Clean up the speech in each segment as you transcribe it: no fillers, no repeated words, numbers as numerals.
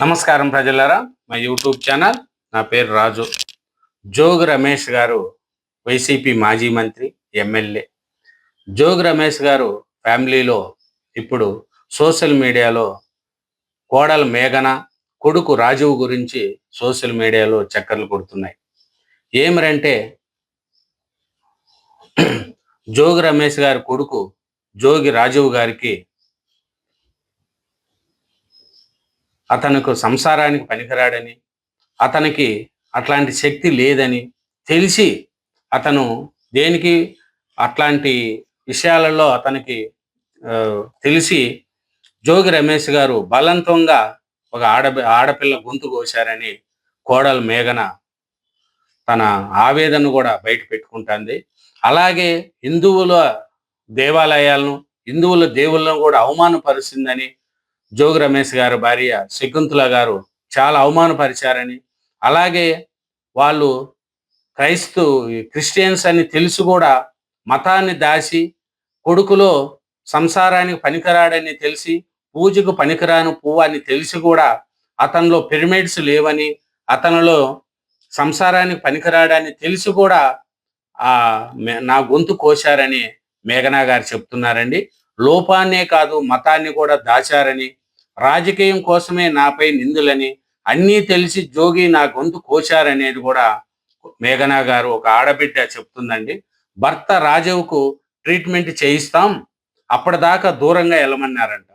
నమస్కారం ప్రజలారా, మా యూట్యూబ్ ఛానల్. నా పేరు రాజు. జోగి రమేష్ గారు వైసీపీ మాజీ మంత్రి, ఎమ్మెల్యే. జోగి రమేష్ గారు ఫ్యామిలీలో ఇప్పుడు సోషల్ మీడియాలో కోడలు మేఘన, కొడుకు రాజీవ్ గురించి సోషల్ మీడియాలో చక్కర్లు కొడుతున్నాయి. ఏమరంటే జోగి రమేష్ గారి కొడుకు జోగి రాజీవ్ గారికి అతనికి సంసారానికి పనికిరాడని, అతనికి అట్లాంటి శక్తి లేదని తెలిసి అతను దేనికి అట్లాంటి విషయాలలో అతనికి తెలిసి జోగి రమేష్ గారు బలవంతంగా ఒక ఆడపిల్ల గొంతు కోశారని కోడలు మేఘన తన ఆవేదన కూడా బయట పెట్టుకుంటుంది. అలాగే హిందువుల దేవాలయాలను, హిందువుల దేవుళ్ళను కూడా అవమానపరుస్తుందని జోగి రమేష్ గారి భార్య శకుంతల గారు చాలా అవమానపరిచారని, అలాగే వాళ్ళు క్రిస్టియన్స్ అని తెలిసి కూడా మతాన్ని దాచి కొడుకులో సంసారానికి పనికిరాడని తెలిసి, పూజకు పనికిరాను పువ్వు అని తెలిసి కూడా అతనిలో పిరమిడ్స్ లేవని, అతనిలో సంసారానికి పనికిరాడని తెలిసి కూడా నా గొంతు కోశారని మేఘనా గారు చెప్తున్నారండి. లోపాన్నే కాదు మతాన్ని కూడా దాచారని, రాజకీయం కోసమే నాపై నిందులని, అన్నీ తెలిసి జోగి నా గొంతు కోశారనేది కూడా మేఘనా గారు ఒక ఆడబిడ్డ చెప్తుందండి. భర్త రాజీవ్కు ట్రీట్మెంట్ చేయిస్తాం, అప్పటిదాకా దూరంగా వెళ్ళమన్నారంట.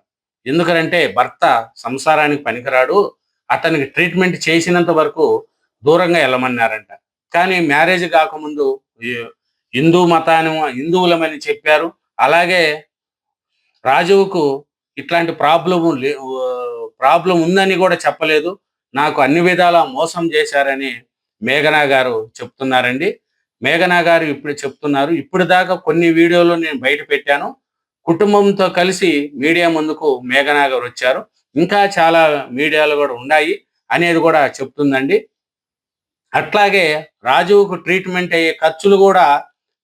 ఎందుకంటే భర్త సంసారానికి పనికిరాడు, అతనికి ట్రీట్మెంట్ చేసినంత వరకు దూరంగా వెళ్ళమన్నారంట. కానీ మ్యారేజ్ కాకముందు హిందువులమని చెప్పారు. అలాగే రాజువుకు ఇట్లాంటి ప్రాబ్లం ఉందని కూడా చెప్పలేదు. నాకు అన్ని విధాలా మోసం చేశారని మేఘనా గారు చెప్తున్నారండి. మేఘనా గారు ఇప్పుడు చెప్తున్నారు, ఇప్పుడు దాకా కొన్ని వీడియోలు నేను బయట పెట్టాను, కుటుంబంతో కలిసి మీడియా ముందుకు మేఘనా గారు వచ్చారు, ఇంకా చాలా మీడియాలు కూడా ఉన్నాయి అనేది కూడా చెప్తుందండి. అట్లాగే రాజువుకు ట్రీట్మెంట్ అయ్యే ఖర్చులు కూడా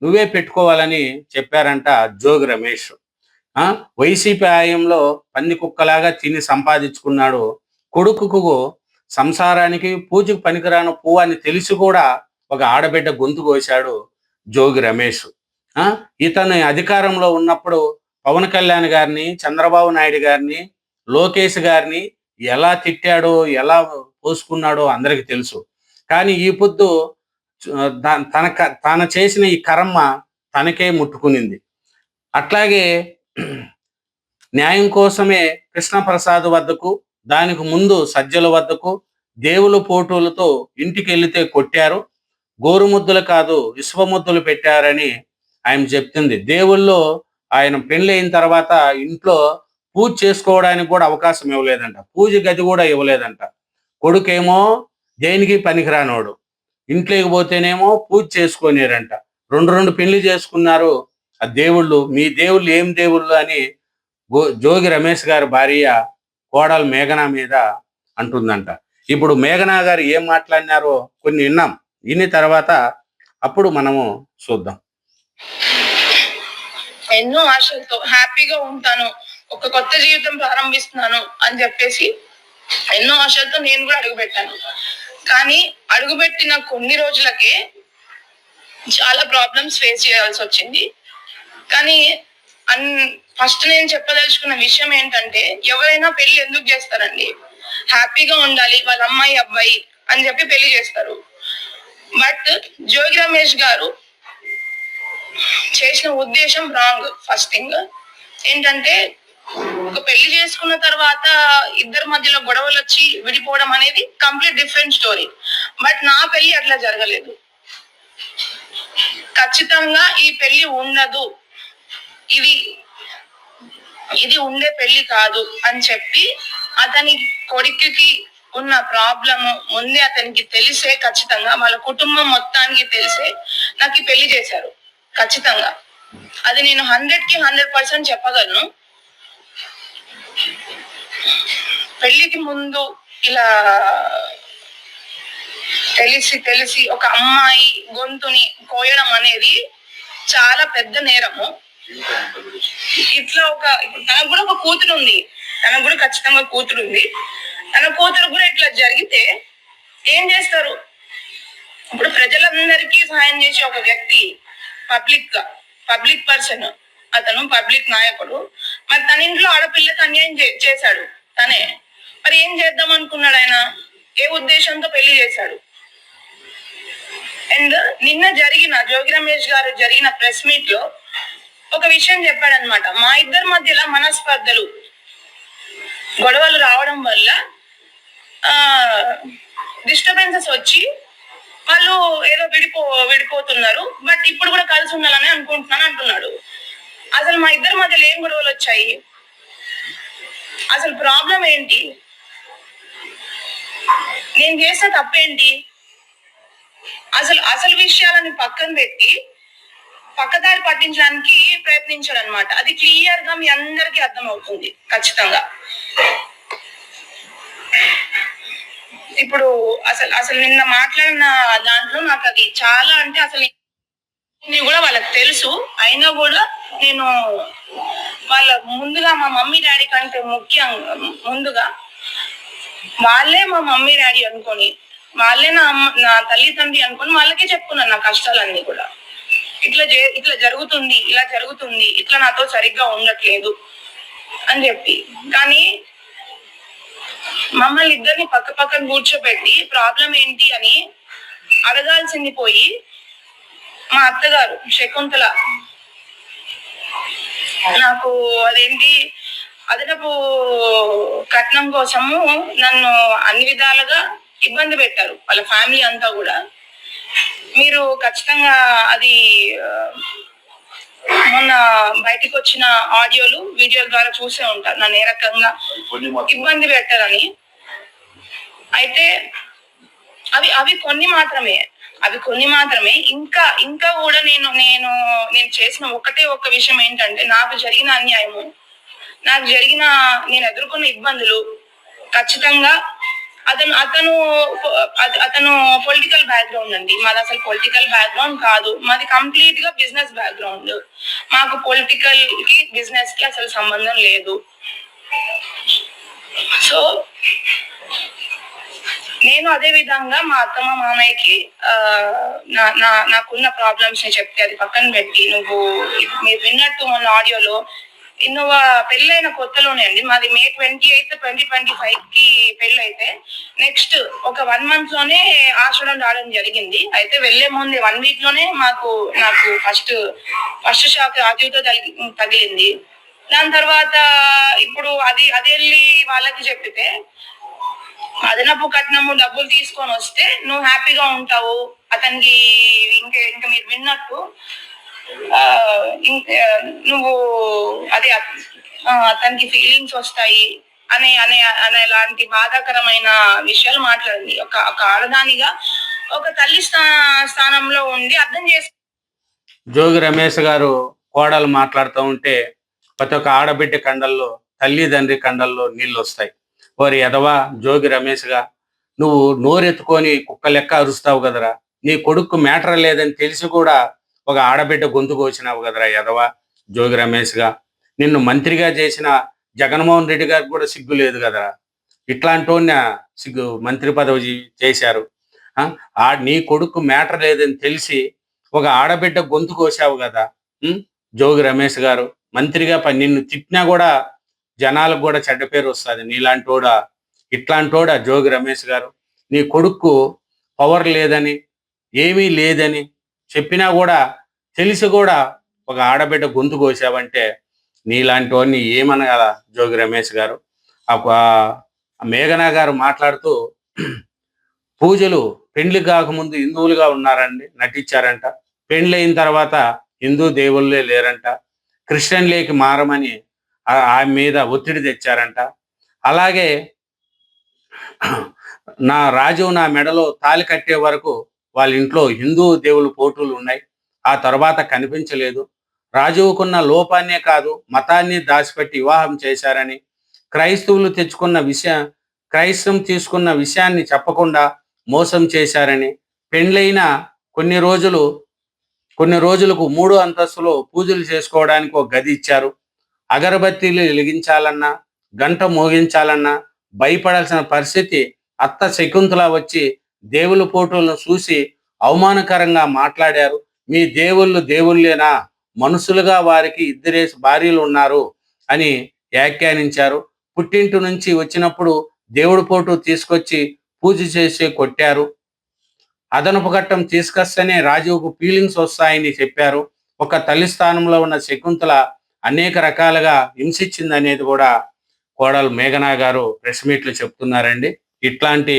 నువ్వే పెట్టుకోవాలని చెప్పారంట జోగి రమేష్. వైసీపీ హయాంలో పంది కుక్కలాగా తిని సంపాదించుకున్నాడు. కొడుకుకు సంసారానికి పూజకు పనికిరాను పువ్వు అని తెలిసి కూడా ఒక ఆడబిడ్డ గొంతు కోశాడు జోగి రమేష్. ఇతను అధికారంలో ఉన్నప్పుడు పవన్ కళ్యాణ్ గారిని, చంద్రబాబు నాయుడు గారిని, లోకేష్ గారిని ఎలా తిట్టాడో, ఎలా పోసుకున్నాడో అందరికి తెలుసు. కానీ ఈ పొద్దు తన చేసిన ఈ కర్మ తనకే ముట్టుకునింది. అట్లాగే న్యాయం కోసమే కృష్ణప్రసాద్ వద్దకు, దానికి ముందు సజ్జల వద్దకు దేవుల ఫోటోలతో ఇంటికి వెళితే కొట్టారు, గోరుముద్దలు కాదు ఇసుపముద్దలు పెట్టారని ఆయన చెప్తుంది. దేవుల్లో ఆయన పెళ్ళి అయిన తర్వాత ఇంట్లో పూజ చేసుకోవడానికి కూడా అవకాశం ఇవ్వలేదంట, పూజ గది కూడా ఇవ్వలేదంట. కొడుకేమో దేనికి పనికిరానోడు, ఇంట్లోకి పోతేనేమో పూజ చేసుకోనేరంట. రెండు పెళ్లి చేసుకున్నారు ఆ దేవుళ్ళు. మీ దేవుళ్ళు ఏం దేవుళ్ళు అని జోగి రమేష్ గారి భార్య కోడలు మేఘనా మీద అంటుందంట. ఇప్పుడు మేఘనా గారు ఏం మాట్లాడినారో కొన్ని విన్నాం, విన్న తర్వాత అప్పుడు మనము చూద్దాం. ఎన్నో ఆశలతో హ్యాపీగా ఉంటాను, ఒక కొత్త జీవితం ప్రారంభిస్తున్నాను అని చెప్పేసి ఎన్నో ఆశలతో నేను కూడా అడుగుపెట్టాను. కానీ అడుగుపెట్టిన కొన్ని రోజులకే చాలా ప్రాబ్లమ్స్ ఫేస్ చేయాల్సి వచ్చింది. కానీ ఫస్ట్ నేను చెప్పదలుచుకున్న విషయం ఏంటంటే, ఎవరైనా పెళ్లి ఎందుకు చేస్తారండి? హ్యాపీగా ఉండాలి, వాళ్ళ అమ్మాయి అబ్బాయి అని చెప్పి పెళ్లి చేస్తారు. బట్ జోగి రమేష్ గారు చేసిన ఉద్దేశం రాంగ్. ఫస్ట్ థింగ్ ఏంటంటే, ఒక పెళ్లి చేసుకున్న తర్వాత ఇద్దరి మధ్యలో గొడవలు వచ్చి విడిపోవడం అనేది కంప్లీట్ డిఫరెంట్ స్టోరీ. బట్ నా పెళ్లి అట్లా జరగలేదు. ఖచ్చితంగా ఈ పెళ్లి ఉండదు, ఇది ఉండే పెళ్లి కాదు అని చెప్పి అతని కొడుకుకి ఉన్న ప్రాబ్లము ముందే అతనికి తెలిసే, ఖచ్చితంగా వాళ్ళ కుటుంబం మొత్తానికి తెలిసే నాకు ఈ పెళ్లి చేశారు. ఖచ్చితంగా అది నేను 100కి 100% చెప్పగలను. పెళ్లికి ముందు ఇలా తెలిసి ఒక అమ్మాయి గొంతుని కోయడం అనేది చాలా పెద్ద నేరము. ఇట్లా తనకు కూడా ఒక కూతురు ఉంది, తనకు కూడా ఖచ్చితంగా కూతురు ఉంది. తన కూతురు కూడా ఇట్లా జరిగితే ఏం చేస్తారు? ఇప్పుడు ప్రజలందరికీ సహాయం చేసే ఒక వ్యక్తి, పబ్లిక్ పర్సన్, అతను పబ్లిక్ నాయకుడు, మరి తన ఇంట్లో ఆడపిల్లకి అన్యాయం చేశాడు తనే. మరి ఏం చేద్దాం అనుకున్నాడు ఆయన? ఏ ఉద్దేశంతో పెళ్లి చేశాడు? అండ్ నిన్న జోగి రమేష్ గారు జరిగిన ప్రెస్ మీట్ లో ఒక విషయం చెప్పాడనమాట. మా ఇద్దరి మధ్యలో మనస్పర్ధలు, గొడవలు రావడం వల్ల డిస్టర్బెన్సెస్ వచ్చి వాళ్ళు ఏదో విడిపోతున్నారు, బట్ ఇప్పుడు కూడా కలిసి ఉండాలని అనుకుంటున్నాను అంటున్నాడు. అసలు మా ఇద్దరి మధ్యలో ఏం గొడవలు వచ్చాయి? అసలు ప్రాబ్లం ఏంటి? నేను చేసిన తప్పేంటి? అసలు విషయాలని పక్కన పెట్టి పక్కదారి పట్టించడానికి ప్రయత్నించాడు అనమాట. అది క్లియర్ గా మీ అందరికీ అర్థం అవుతుంది ఖచ్చితంగా. ఇప్పుడు అసలు నిన్న మాట్లాడిన దాంట్లో నాకు అది చాలా, అంటే అసలు కూడా వాళ్ళకి తెలుసు, అయినా కూడా నేను వాళ్ళ ముందుగా మా మమ్మీ డాడీ కంటే ముందుగా వాళ్ళే మా మమ్మీ డాడీ అనుకొని, వాళ్ళే నా తల్లి తండ్రి అనుకొని వాళ్ళకే చెప్పుకున్నాను నా కష్టాలన్నీ కూడా. ఇట్లా జరుగుతుంది, ఇలా జరుగుతుంది, ఇట్లా నాతో సరిగ్గా ఉండట్లేదు అని చెప్పి. కానీ మమ్మల్ని ఇద్దరిని పక్కన కూర్చోబెట్టి ప్రాబ్లం ఏంటి అని అడగాల్సింది పోయి మా అత్తగారు శకుంతల నాకు అదేంటి అదనపు కట్నం కోసము నన్ను అన్ని విధాలుగా ఇబ్బంది పెట్టారు, వాళ్ళ ఫ్యామిలీ అంతా కూడా. మీరు ఖచ్చితంగా అది మొన్న బయటకు వచ్చిన ఆడియోలు వీడియోల ద్వారా చూసే ఉంటారు నన్ను ఏ రకంగా ఇబ్బంది పెట్టారని. అయితే అవి కొన్ని మాత్రమే. ఇంకా కూడా నేను చేసిన ఒక్క విషయం ఏంటంటే, నాకు జరిగిన అన్యాయము, నేను ఎదుర్కొన్న ఇబ్బందులు ఖచ్చితంగా అతను పొలిటికల్ బ్యాక్గ్రౌండ్ అండి. మాది అసలు పొలిటికల్ బ్యాక్గ్రౌండ్ కాదు, మాది కంప్లీట్ గా బిజినెస్ బ్యాక్గ్రౌండ్. మాకు పొలిటికల్ కి బిజినెస్ కి అసలు సంబంధం లేదు. సో నేను అదే విధంగా మా అత్తమ్మ మామయ్యకి నాకున్న ప్రాబ్లమ్స్ ని చెప్తే అది పక్కన పెట్టి, మీరు విన్నట్టు మొన్న ఆడియోలో ఇన్నోవా పెళ్ళైన కొత్తలోనే అండి, మాది May 28, 2025 కి పెళ్ళి అయితే నెక్స్ట్ ఒక 1 month లోనే ఆశ్రమం రావడం జరిగింది. అయితే వెళ్లే ముందు 1 week లోనే నాకు ఫస్ట్ షాక్ ఆజీతో తగిలింది. దాని తర్వాత ఇప్పుడు అది వెళ్ళి వాళ్ళకి చెప్పితే అదనపు కట్నము డబ్బులు తీసుకొని వస్తే నువ్వు హ్యాపీగా ఉంటావు, అతనికి ఇంకా మీరు విన్నట్టు నువ్వు అదే అతనికి ఫీలింగ్స్ వస్తాయి అనేలాంటి బాధాకరమైన విషయాలు మాట్లాడింది. ఒక ఆడదానిగా ఒక తల్లి స్థానంలో ఉండి అర్థం చేసు. జోగి రమేష్ గారు కోడలు మాట్లాడుతూ ఉంటే ప్రతి ఒక్క ఆడబిడ్డ కండల్లో, తల్లిదండ్రి కండల్లో నీళ్ళు వస్తాయి. ఓరి ఎదవా జోగి రమేష్ గా, నువ్వు నోరెత్తుకొని కుక్క లెక్క అరుస్తావు కదరా, నీ కొడుకు మ్యాటర్ లేదని తెలిసి కూడా ఒక ఆడబిడ్డ గొంతు కోసినావు కదరా ఎదవా జోగి రమేష్ గా. నిన్ను మంత్రిగా చేసిన జగన్మోహన్ రెడ్డి గారికి కూడా సిగ్గు లేదు కదరా, ఇట్లాంటి సిగ్గు మంత్రి పదవి చేశారు. నీ కొడుకు మ్యాటర్ లేదని తెలిసి ఒక ఆడబిడ్డ గొంతు కోసావు కదా జోగి రమేష్ గారు. మంత్రిగా నిన్ను తిట్టినా కూడా జనాలకు కూడా చెడ్డ పేరు వస్తుంది. ఇట్లాంటోడా జోగి రమేష్ గారు. నీ కొడుకు పవర్ లేదని, ఏమీ లేదని చెప్పినా కూడా తెలిసి కూడా ఒక ఆడబిడ్డ గొంతు కోసావంటే నీలాంటి వాడిని ఏమనగల జోగి రమేష్ గారు. మేఘనా గారు మాట్లాడుతూ పూజలు పెండ్లి కాకముందు హిందువులుగా ఉన్నారండి, నటించారంట. పెండ్లి అయిన తర్వాత హిందూ దేవుళ్ళే లేరంట, క్రిస్టియన్లేకి మారమని ఆమె మీద ఒత్తిడి తెచ్చారంట. అలాగే రాజు నా మెడలో తాలి కట్టే వరకు వాళ్ళ ఇంట్లో హిందూ దేవుళ్ళు ఫోటోలు ఉన్నాయి, ఆ తర్వాత కనిపించలేదు. రాజువుకున్న లోపాన్నే కాదు మతాన్ని దాచిపెట్టి వివాహం చేశారని, క్రైస్తవం తీసుకున్న విషయాన్ని చెప్పకుండా మోసం చేశారని, పెండ్లైన కొన్ని రోజులకు 3వ అంతస్తులో పూజలు చేసుకోవడానికి ఒక గది ఇచ్చారు. అగరబత్తీలు వెలిగించాలన్నా, గంట మోగించాలన్నా భయపడాల్సిన పరిస్థితి. అత్త శకుంతల వచ్చి దేవుళ్ళ ఫోటోలను చూసి అవమానకరంగా మాట్లాడారు. మీ దేవుళ్ళు దేవుళ్ళేనా, మనుషులుగా వారికి ఇద్దరేసి భార్యలు ఉన్నారు అని వ్యాఖ్యానించారు. పుట్టింటి నుంచి వచ్చినప్పుడు దేవుడి ఫోటో తీసుకొచ్చి పూజ చేసి కొట్టారు. అదనపు ఘట్టం తీసుకొస్తేనే రాజువుకు ఫీలింగ్స్ వస్తాయని చెప్పారు. ఒక తల్లి స్థానంలో ఉన్న శకుంతల అనేక రకాలుగా హింసించింది అనేది కూడా కోడలు మేఘనా గారు ప్రెస్ మీట్లు చెప్తున్నారండి. ఇట్లాంటి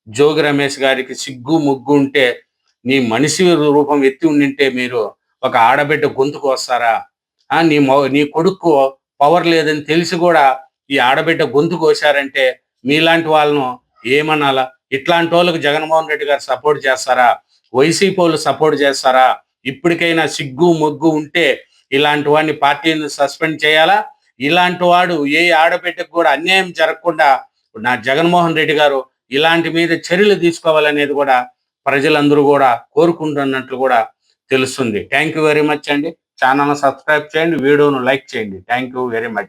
జోగి రమేష్ గారికి సిగ్గు ముగ్గు ఉంటే, నీ మనిషి రూపం ఎత్తి ఉండింటే మీరు ఒక ఆడబిడ్డ గొంతుకు వస్తారా? నీ కొడుకు పవర్ లేదని తెలిసి కూడా ఈ ఆడబిడ్డ గొంతు కోసారంటే మీలాంటి వాళ్ళను ఏమనాలా? ఇట్లాంటి వాళ్ళకు జగన్మోహన్ రెడ్డి గారు సపోర్ట్ చేస్తారా? వైసీపీ వాళ్ళు సపోర్ట్ చేస్తారా? ఇప్పటికైనా సిగ్గు మొగ్గు ఉంటే ఇలాంటి వాడిని పార్టీని సస్పెండ్ చేయాలా? ఇలాంటి వాడు ఏ ఆడబిడ్డకు కూడా అన్యాయం జరగకుండా నా జగన్మోహన్ రెడ్డి గారు ఇలాంటి మీద చర్యలు తీసుకోవాలనేది కూడా ప్రజలందరూ కూడా కోరుకుంటున్నట్లు కూడా తెలుస్తుంది. థ్యాంక్ యూ వెరీ మచ్ అండి. ఛానల్ సబ్స్క్రైబ్ చేయండి, వీడియోను లైక్ చేయండి. Thank you very much.